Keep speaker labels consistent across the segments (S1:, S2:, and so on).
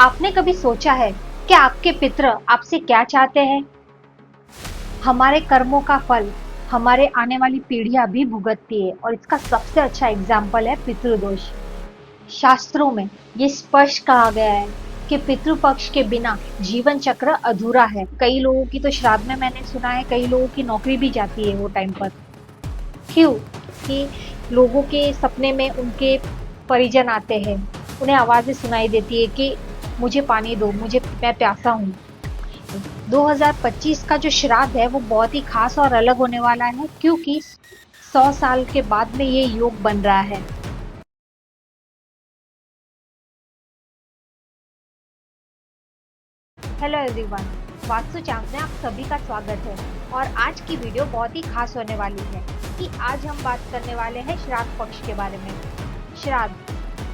S1: आपने कभी सोचा है कि आपके पितृ आपसे क्या चाहते हैं? हमारे कर्मों का फल हमारे आने वाली पीढ़ियां भी भुगतती है और इसका सबसे अच्छा एग्जाम्पल है पितृदोष। शास्त्रों में ये स्पष्ट कहा गया है कि पितृपक्ष के बिना जीवन चक्र अधूरा है। कई लोगों की तो श्राद्ध में मैंने सुना है कई लोगों की नौकरी भी जाती है वो टाइम पर। क्यों? कि लोगों के सपने में उनके परिजन आते हैं, उन्हें आवाजें सुनाई देती है कि मुझे पानी दो, मैं प्यासा हूँ। 2025 का जो श्राद्ध है वो बहुत ही खास और अलग होने वाला है क्योंकि 100 साल के बाद में ये योग बन रहा है। हेलो एवरीवन, वास्तु चांस में आप सभी का स्वागत है। और आज की वीडियो बहुत ही खास होने वाली है कि आज हम बात करने वाले हैं श्राद्ध पक्ष के बारे में। श्राद्ध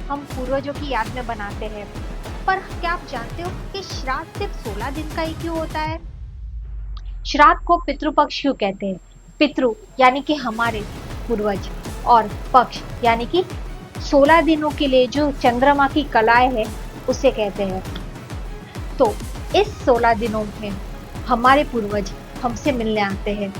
S1: हम पूर्वजों की याद में बनाते हैं, पर क्या आप जानते हो कि श्राद्ध सिर्फ 16 दिन का ही क्यों होता है? श्राद्ध को पितृपक्ष क्यों कहते हैं? पितृ यानी कि हमारे पूर्वज और पक्ष यानी कि 16 दिनों के लिए जो चंद्रमा की कलाएं है उसे कहते हैं। तो इस 16 दिनों में हमारे पूर्वज हमसे मिलने आते हैं।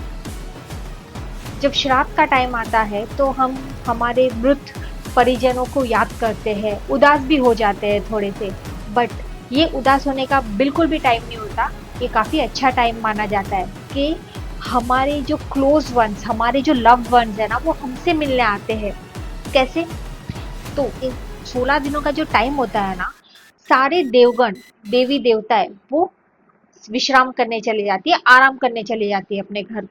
S1: जब श्राद्ध का टाइम आता है तो हम हमारे मृत परिजनों को याद करते हैं, उदास भी हो जाते हैं थोड़े से, बट ये उदास होने का बिल्कुल भी टाइम नहीं होता। ये काफ़ी अच्छा टाइम माना जाता है कि हमारे जो क्लोज वंस, हमारे जो लव्ड वंस है ना, वो हमसे मिलने आते हैं। कैसे? तो इन 16 दिनों का जो टाइम होता है ना, सारे देवगण, देवी देवताएं वो विश्राम करने चली जाती है, आराम करने चली जाती है अपने घर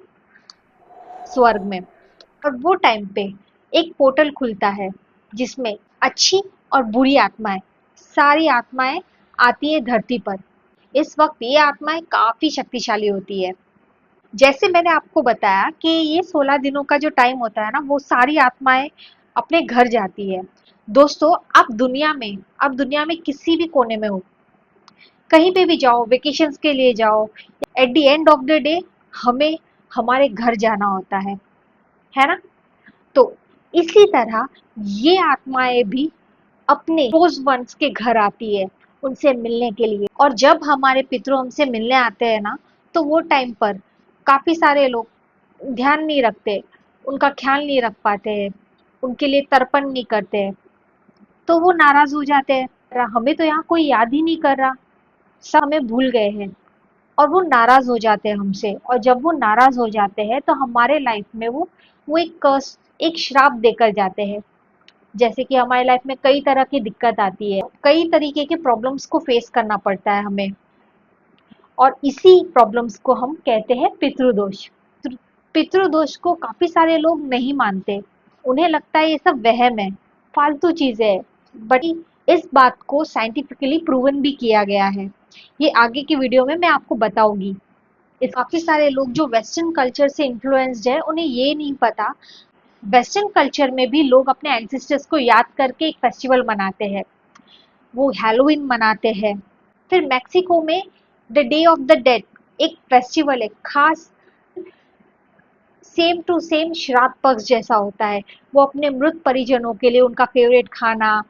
S1: स्वर्ग में। और वो टाइम पे एक पोर्टल खुलता है जिसमें अच्छी और बुरी आत्माएं, सारी आत्माएं आती है धरती पर। इस वक्त ये आत्माएं काफी शक्तिशाली होती है। जैसे मैंने आपको बताया कि ये 16 दिनों का जो टाइम होता है ना, वो सारी आत्माएं अपने घर जाती है। दोस्तों, आप दुनिया में किसी भी कोने में हो, कहीं पे भी जाओ, वेकेशंस के लिए जाओ, at the end of the day हमें हमारे घर जाना होता है ना? तो इसी तरह ये आत्माएं भी अपने क्लोज वंस के घर आती है उनसे मिलने के लिए। और जब हमारे पितरों हमसे मिलने आते हैं ना, तो वो टाइम पर काफी सारे लोग ध्यान नहीं रखते, उनका ख्याल नहीं रख पाते हैं, उनके लिए तर्पण नहीं करते हैं, तो वो नाराज हो जाते हैं। हमें तो यहाँ कोई याद ही नहीं कर रहा, सब हमें भूल गए हैं। और वो नाराज हो जाते हैं हमसे, और जब वो नाराज हो जाते हैं तो हमारे लाइफ में वो एक कर्स, एक श्राप देकर जाते हैं। जैसे कि हमारी लाइफ में कई तरह की दिक्कत आती है, कई तरीके के प्रॉब्लम्स को फेस करना पड़ता है हमें, और इसी प्रॉब्लम्स को हम कहते हैं पितृदोष। पितृदोष को काफी सारे लोग नहीं मानते, उन्हें लगता है ये सब वहम है, फालतू चीजें है। बट इस बात को साइंटिफिकली प्रूवन भी किया गया है। ये आगे की वीडियो में मैं आपको बताऊंगी। इस काफी सारे लोग जो वेस्टर्न कल्चर से इन्फ्लुएंस्ड है, उन्हें ये नहीं पता वेस्टर्न कल्चर में भी लोग अपने एंसेस्टर्स को याद करके एक फेस्टिवल मनाते हैं, वो हैलोवीन मनाते हैं। फिर मैक्सिको में the day of the dead एक फेस्टिवल है खास, सेम टू सेम श्राद्ध पक्ष जैसा होता है। वो अपने मृत परिजनों के लिए उनका फेवरेट खाना,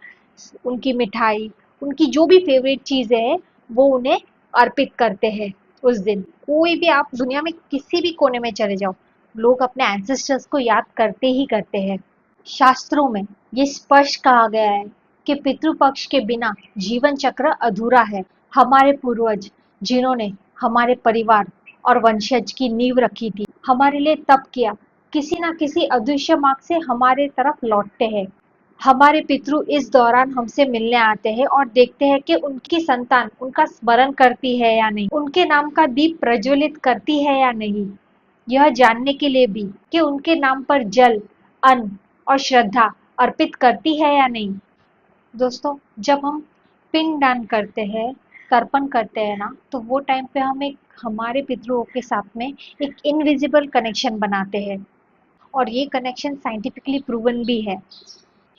S1: उनकी मिठाई, उनकी जो भी फेवरेट चीजें हैं वो उन्हें अर्पित करते हैं उस दिन। कोई भी, आप दुनिया में किसी भी कोने में चले जाओ, लोग अपने एंसेस्टर्स को याद करते ही करते हैं। शास्त्रों में ये स्पष्ट कहा गया है कि पितृपक्ष के बिना जीवन चक्र अधूरा है। हमारे पूर्वज जिन्होंने हमारे परिवार और वंशज की नींव रखी थी, हमारे लिए तप किया, किसी ना किसी अदृश्य मार्ग से हमारे तरफ लौटते हैं। हमारे पितृ इस दौरान हमसे मिलने आते हैं और देखते हैं कि उनकी संतान उनका स्मरण करती है या नहीं, उनके नाम का दीप प्रज्वलित करती है या नहीं, यह जानने के लिए भी कि उनके नाम पर जल, अन्न और श्रद्धा अर्पित करती है या नहीं। दोस्तों, जब हम पिंडदान करते हैं, तर्पण करते हैं ना, तो वो टाइम पे हम एक हमारे पितरों के साथ में एक इनविजिबल कनेक्शन बनाते हैं, और ये कनेक्शन साइंटिफिकली प्रूवन भी है।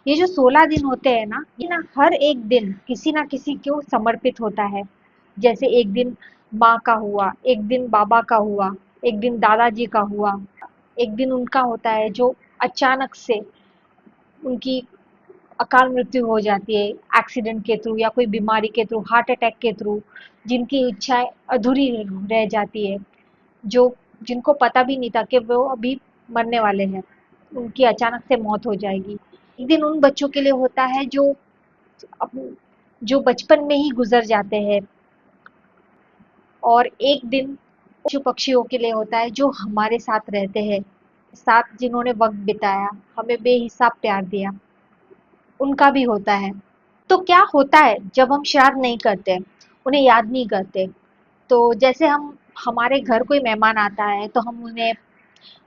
S1: ये जो 16 दिन होते हैं ना, ये ना हर एक दिन किसी ना किसी को समर्पित होता है। जैसे एक दिन माँ का हुआ, एक दिन बाबा का हुआ, एक दिन दादाजी का हुआ, एक दिन उनका होता है जो अचानक से उनकी अकाल मृत्यु हो जाती है एक्सीडेंट के थ्रू या कोई बीमारी के थ्रू, हार्ट अटैक के थ्रू, जिनकी इच्छाएं अधूरी रह जाती है, जो जिनको पता भी नहीं था कि वो अभी मरने वाले हैं, उनकी अचानक से मौत हो जाएगी। एक दिन उन बच्चों के लिए होता है जो जो बचपन में ही गुजर जाते हैं, और एक दिन पशु पक्षियों के लिए होता है जो हमारे साथ रहते हैं, साथ जिन्होंने वक्त बिताया, हमें बेहिसाब प्यार दिया, उनका भी होता है। तो क्या होता है जब हम श्राद्ध नहीं करते, उन्हें याद नहीं करते? तो जैसे हम हमारे घर कोई मेहमान आता है तो हम उन्हें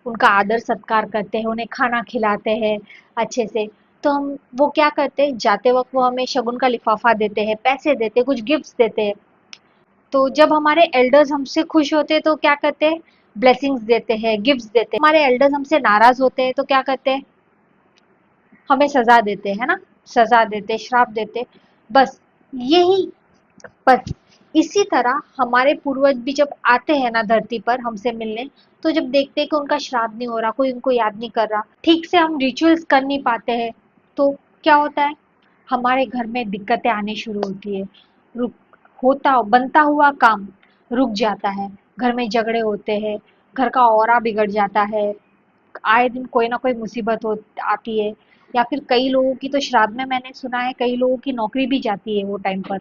S1: उनका आदर सत्कार करते हैं, उन्हें खाना खिलाते हैं अच्छे से। तो हम वो क्या करते हैं, जाते वक्त वो हमें शगुन का लिफाफा देते हैं, पैसे देते हैं, कुछ गिफ्ट्स देते हैं। तो जब हमारे एल्डर्स हमसे खुश होते हैं तो क्या करते हैं, ब्लेसिंग्स देते हैं, गिफ्ट्स देते हैं। हमारे एल्डर्स हमसे नाराज होते हैं तो क्या करते हैं, हमें सजा देते हैं, है ना? सजा देते, श्राप देते। बस यही बस इसी तरह हमारे पूर्वज भी जब आते हैं ना धरती पर हमसे मिलने, तो जब देखते हैं कि उनका श्राद्ध नहीं हो रहा, कोई उनको याद नहीं कर रहा, ठीक से हम रिचुअल्स कर नहीं पाते हैं, तो क्या होता है, हमारे घर में दिक्कतें आनी शुरू होती है। रुक होता बनता हुआ काम रुक जाता है, घर में झगड़े होते हैं, घर का ऑरा बिगड़ जाता है, आए दिन कोई ना कोई मुसीबत हो आती है, या फिर कई लोगों की तो श्राद्ध में मैंने सुना है कई लोगों की नौकरी भी जाती है वो टाइम पर।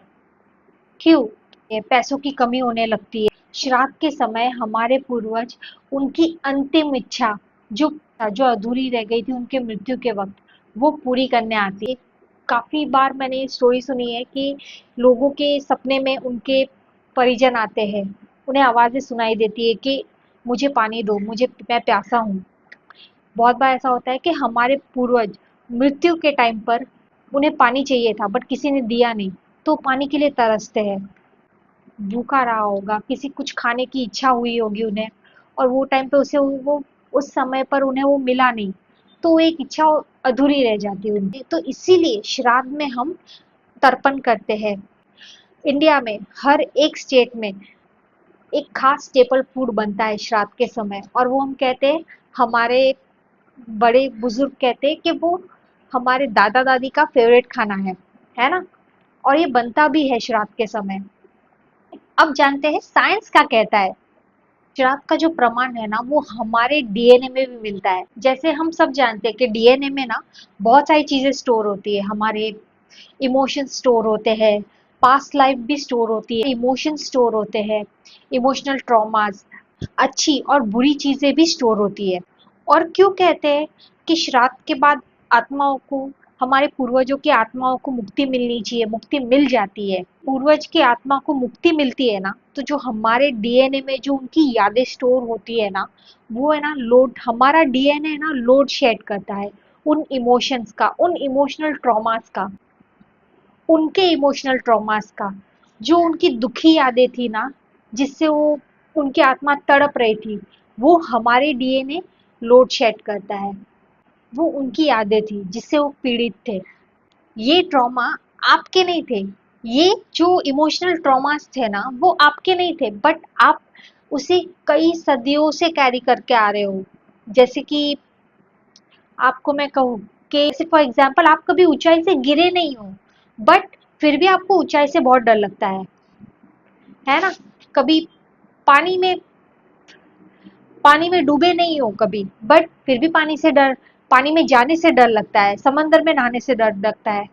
S1: क्यों? ये पैसों की कमी होने लगती है। श्राद्ध के समय हमारे पूर्वज उनकी अंतिम इच्छा जो जो अधूरी रह गई थी उनके मृत्यु के वक्त, वो पूरी करने आती है। काफी बार मैंने ये स्टोरी सुनी है कि लोगों के सपने में उनके परिजन आते हैं, उन्हें आवाजें सुनाई देती है कि मुझे पानी दो, मुझे मैं प्यासा हूँ। बहुत बार ऐसा होता है कि हमारे पूर्वज मृत्यु के टाइम पर उन्हें पानी चाहिए था बट किसी ने दिया नहीं, तो पानी के लिए तरसते हैं, भूखा रहा होगा, किसी कुछ खाने की इच्छा हुई होगी उन्हें, और वो टाइम पे उसे वो उस समय पर उन्हें वो मिला नहीं, तो वो एक इच्छा अधूरी रह जाती है उनकी। तो इसीलिए श्राद्ध में हम तर्पण करते हैं। इंडिया में हर एक स्टेट में एक खास स्टेपल फूड बनता है श्राद्ध के समय, और वो हम कहते हैं, हमारे बड़े बुजुर्ग कहते हैं कि वो हमारे दादा दादी का फेवरेट खाना है ना? और ये बनता भी है श्राद्ध के समय। अब जानते हैं साइंस क्या कहता है। श्राद्ध का जो प्रमाण है ना वो हमारे डीएनए में भी मिलता है। जैसे हम सब जानते हैं कि डीएनए में ना बहुत सारी चीजें स्टोर होती है, हमारे इमोशंस स्टोर होते हैं, पास्ट लाइफ भी स्टोर होती है, इमोशंस स्टोर होते हैं, इमोशनल ट्रॉमास, अच्छी और बुरी चीजें भी स्टोर होती है। और क्यों कहते हैं कि श्राद्ध के बाद आत्माओं को, हमारे पूर्वजों की आत्माओं को मुक्ति मिलनी चाहिए, मुक्ति मिल जाती है। पूर्वज की आत्मा को मुक्ति मिलती है ना, तो जो हमारे डीएनए में जो उनकी यादें स्टोर होती है ना, वो है ना लोड, हमारा डीएनए है ना लोड शेड करता है उन इमोशंस का, उन इमोशनल ट्रॉमास का, उनके इमोशनल ट्रॉमास का, जो उनकी दुखी यादें थी ना, जिससे वो उनकी आत्मा तड़प रही थी, वो हमारे डीएनए लोड शेड करता है। वो उनकी यादें थी जिससे वो पीड़ित थे। ये ट्रॉमा आपके नहीं थे, ये जो इमोशनल ट्रॉमास थे ना वो आपके नहीं थे, बट आप उसे कई सदियों से कैरी करके आ रहे हो। जैसे कि आपको मैं कहूँ कि फॉर एग्जाम्पल आप कभी ऊंचाई से गिरे नहीं हो, बट फिर भी आपको ऊंचाई से बहुत डर लगता है ना? कभी पानी में पानी में डूबे नहीं हो कभी, बट फिर भी पानी में जाने से डर लगता है, समंदर में नहाने से डर लगता है।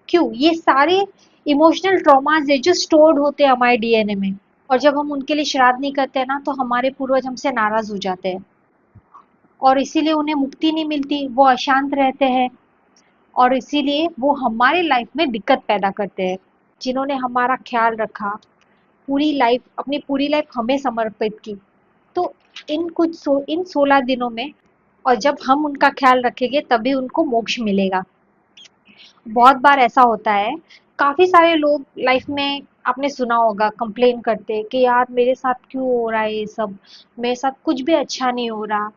S1: क्यों? ये सारे इमोशनल ट्रॉमास है जो स्टोर्ड होते हैं हमारे डीएनए में, और जब हम उनके लिए श्राद्ध नहीं करते हैं ना तो हमारे पूर्वज हमसे नाराज हो जाते हैं, और इसीलिए उन्हें मुक्ति नहीं मिलती, वो अशांत रहते हैं, और इसीलिए वो हमारे लाइफ में दिक्कत पैदा करते हैं। जिन्होंने हमारा ख्याल रखा, पूरी लाइफ, अपनी पूरी लाइफ हमें समर्पित की, तो इन 16 दिनों में, और जब हम उनका ख्याल रखेंगे तभी उनको मोक्ष मिलेगा। बहुत बार ऐसा होता है, काफी सारे लोग लाइफ में, आपने सुना होगा, कंप्लेन करते हैं कि यार मेरे साथ क्यों हो रहा है ये सब, मेरे साथ कुछ भी अच्छा नहीं हो रहा।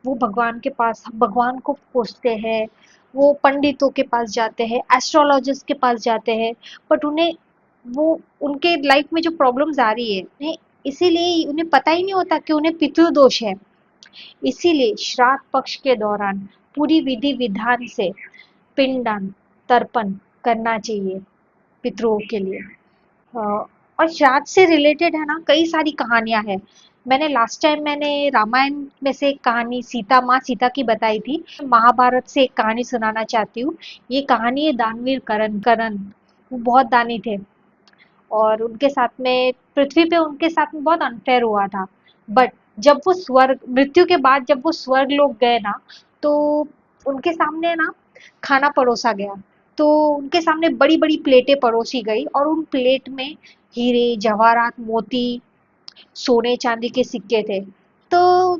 S1: वो भगवान के पास, भगवान को पूछते हैं, वो पंडितों के पास जाते हैं, एस्ट्रोलॉजिस्ट के पास जाते हैं, बट उन्हें वो उनके लाइफ में जो प्रॉब्लम्स आ रही है इसीलिए उन्हें पता ही नहीं होता कि उन्हें पितृदोष है। इसीलिए श्राद्ध पक्ष के दौरान पूरी विधि विधान से पिंडदान, तर्पण करना चाहिए पितरों के लिए। और श्राद्ध से रिलेटेड है ना कई सारी कहानियां हैं। मैंने लास्ट टाइम रामायण में से एक कहानी माँ सीता की बताई थी। महाभारत से एक कहानी सुनाना चाहती हूँ। ये कहानी है दानवीर करण करण। वो बहुत दानी थे और उनके साथ में पृथ्वी पे उनके साथ में बहुत अनफेयर हुआ था। बट जब वो स्वर्ग मृत्यु के बाद जब वो स्वर्ग लोग गए ना, तो उनके सामने ना खाना परोसा गया। तो उनके सामने बड़ी बड़ी प्लेटें परोसी गई और उन प्लेट में हीरे जवाहरात मोती सोने चांदी के सिक्के थे। तो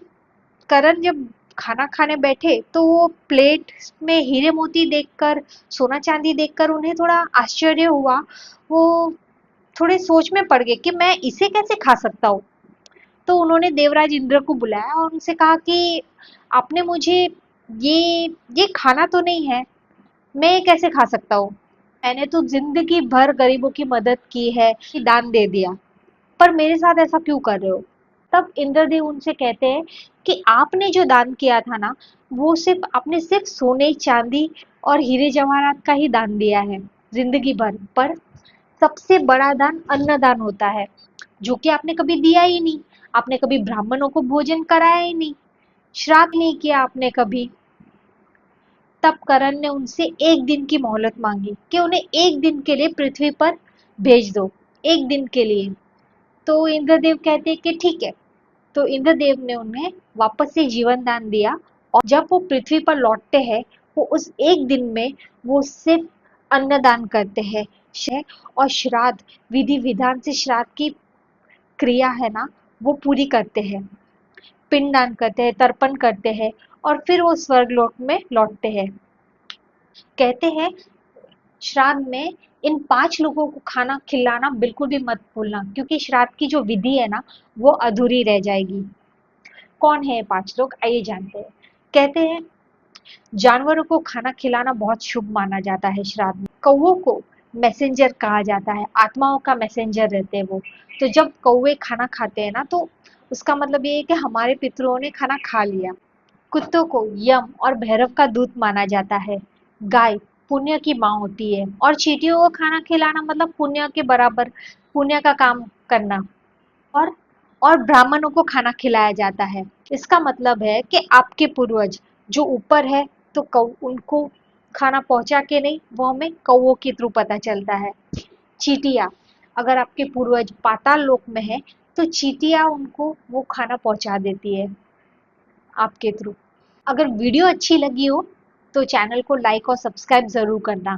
S1: करण जब खाना खाने बैठे तो वो प्लेट में हीरे मोती देखकर सोना चांदी देखकर उन्हें थोड़ा आश्चर्य हुआ। वो थोड़े सोच में पड़ गए कि मैं इसे कैसे खा सकता हूँ। तो उन्होंने देवराज इंद्र को बुलाया और उनसे कहा कि आपने मुझे ये खाना तो नहीं है, मैं ये कैसे खा सकता हूँ। मैंने तो जिंदगी भर गरीबों की मदद की है, दान दे दिया, पर मेरे साथ ऐसा क्यों कर रहे हो। तब इंद्रदेव उनसे कहते हैं कि आपने जो दान किया था ना, वो सिर्फ आपने सिर्फ सोने चांदी और हीरे जवाहरात का ही दान दिया है जिंदगी भर। पर सबसे बड़ा दान अन्नदान होता है, जो कि आपने कभी दिया ही नहीं। आपने कभी ब्राह्मणों को भोजन कराया ही नहीं, श्राद्ध नहीं किया आपने कभी। तब करण ने उनसे एक दिन की मोहलत मांगी कि उन्हें एक दिन के लिए पृथ्वी पर भेज दो, एक दिन के लिए। तो इंद्रदेव कहते कि ठीक है। तो इंद्रदेव ने उन्हें वापस से जीवन दान दिया और जब वो पृथ्वी पर लौटते हैं, वो उस एक दिन में वो सिर्फ अन्नदान करते हैं। और श्राद्ध विधि विधान से श्राद्ध की क्रिया है ना, वो पूरी करते हैं, पिंडदान करते हैं, तर्पण करते हैं और फिर वो स्वर्गलोक में लौटते हैं। कहते हैं श्राद्ध में इन 5 लोगों को खाना खिलाना बिल्कुल भी मत भूलना, क्योंकि श्राद्ध की जो विधि है ना, वो अधूरी रह जाएगी। कौन है ये 5 लोग, आइए जानते हैं। कहते हैं जानवरों को खाना खिलाना बहुत शुभ माना जाता है श्राद्ध में। कौवों को मैसेंजर कहा जाता है, आत्माओं का मैसेंजर रहते हैं वो। तो जब कौवे खाना खाते हैं ना, तो उसका मतलब ये है कि हमारे पितरों ने खाना खा लिया। कुत्तों को यम और भैरव का दूत माना जाता है। गाय पुण्य की माँ होती है और चींटियों को खाना खिलाना मतलब पुण्य के बराबर, पुण्य का काम करना। और ब्राह्मणों को खाना खिलाया जाता है। इसका मतलब है कि आपके पूर्वज जो ऊपर है, तो उनको खाना पहुंचा के नहीं, वो हमें कौवों के थ्रू पता चलता है। चींटियाँ, अगर आपके पूर्वज पाताल लोक में है, तो चींटियाँ उनको वो खाना पहुंचा देती है आपके थ्रू। अगर वीडियो अच्छी लगी हो तो चैनल को लाइक और सब्सक्राइब जरूर करना।